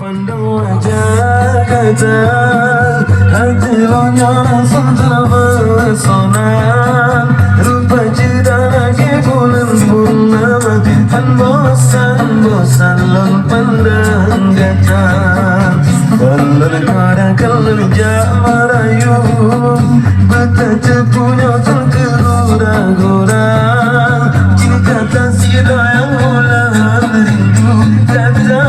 Pandang wajah kata hati lo nyosong terpesona, rupa cerita lagi bulan purnama, kan bosan lo pandang kata. Kalau kadang kalau jak merayu, betapa punya tergora-gora. Jika kata sida yang ulang rindu, kata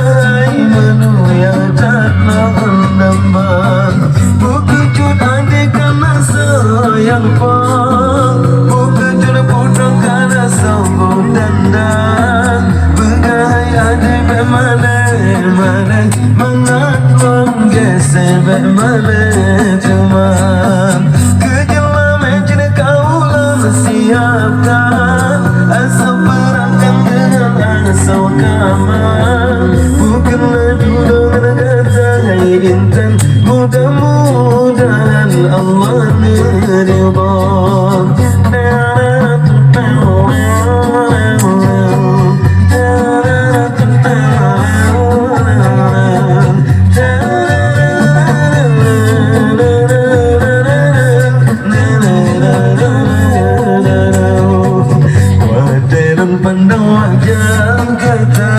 imanu yang tak menambah. Buku cut adik karena sayang pang, buku cut putang karena sambung dandan. Begai adik bemana mengat menggeser bemana cuman kejelam yang kau lah siapkan, asal perangkan dengan asal kaman. Bukanlah duduk kata intan, mudah-mudahan Allah meridha. Pandang wajah kata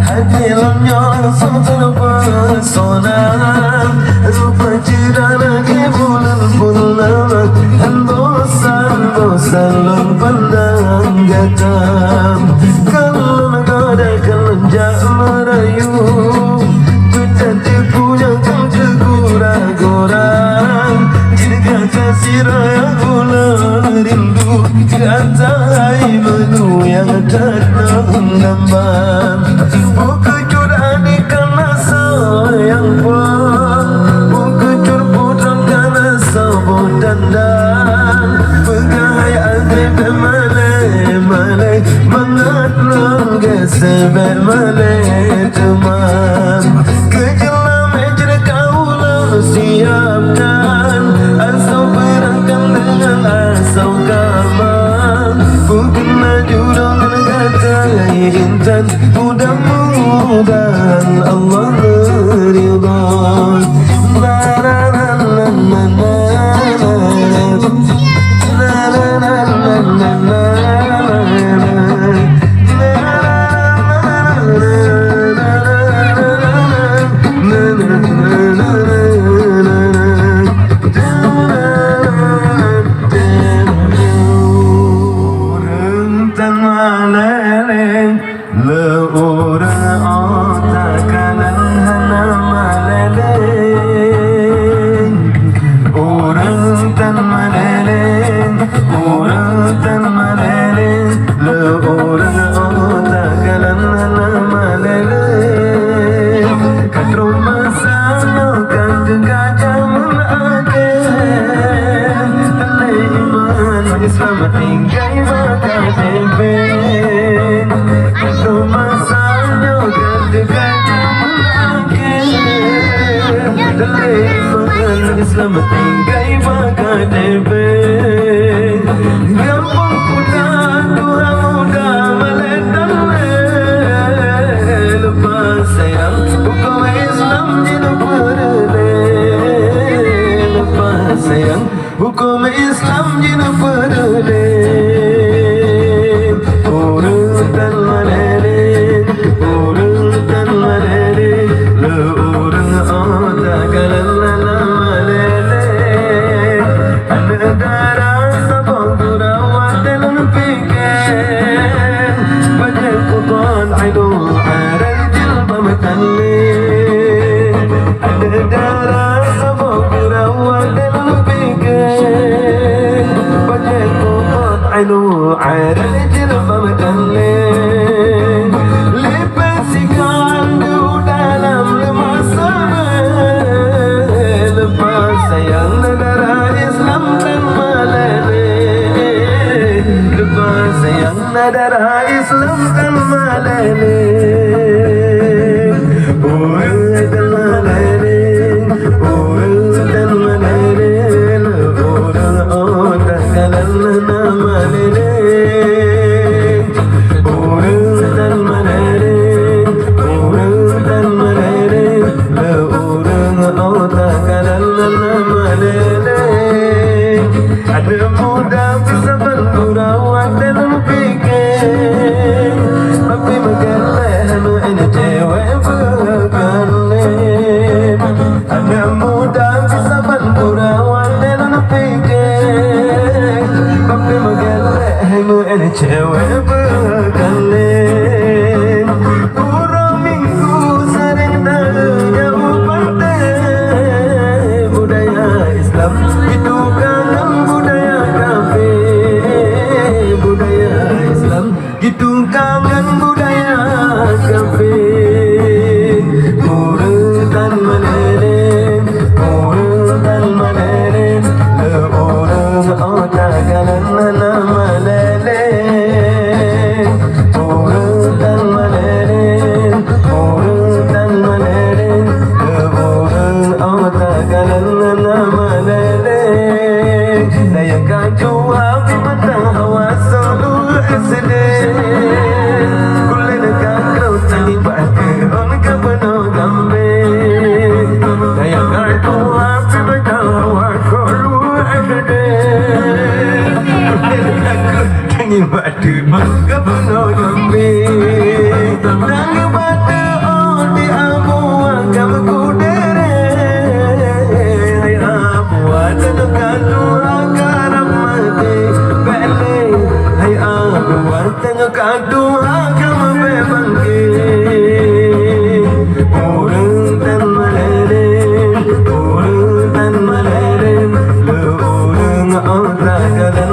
hati lemnya langsung terpesona, rupa cerita lagi bulan-bulan, dan bosan lo pandang kata. Kalau negara kelenjak merayu, betapa punya kau tergora-gora. Jika kasih raya bulan rindu, kata imanu yang tak menambah. Buku cut adik karena sayang pang, buku cut putang karena sabun dandan. Begai adik bemale mengat menggeser bemale teman. Kejelam yang kau lah siapkan, asal berangkat dengan asal kaman. Bukanlah jurang kata intan, mudah-mudahan Allah meridha. Selamat tinggal bakal tempel, kalau masanya gantikan menangis. Terlepas selamat tinggal bakal tempel, gampang putar Tuhan mudah meledak. Lepas sayang hukum Islam jadi berdeh, lepas sayang hukum Islam jadi berdeh. Urutan malere, urutan malere, le urang ada kalala malere. Negara sabang kurawat dalam fikir, baca Quran aidu aral jilba matalli. Negara sabang kurawat dalam fikir, baca Quran aidu aral jilba matalli. Lepaskan du dalam lemasa, lepas sayang negara Islam dan malere. Lepas sayang negara Islam dan malere. Oh dan malere, oh dan malere, oh dan kalala malere. Oh dan malere, oh dan malere. Ada muda bisa bergurau dalam fikir, tapi mengelak ini cewek berkelim. Ada muda bisa bergurau dalam fikir, tapi mengelak ini cewek berkelim. Kurang minggu sering jauh pantai, budaya Islam itu kangen budaya kafir. Budaya Islam itu kangen budaya kafir. Urutan menelin, urutan menelin, leorang otak kanan nama lelin. Urutan menelin, urutan menelin, leorang otak kanan nama lelin. Daya kaju api matang hawa seluruh sedih. Kulit dekat kau tadi batu on kepenuh gambir. Daya kaju api matang hawa seluruh sedih. Kulit dekat kau tadi batu on kepenuh gambir. Tangi batu on di abu agam kudere. Hai abu ada kaju akaram mati bele. Hai abu ada kaju agam bebangke. Urutan maleren, urutan maleren, le urang otak kanan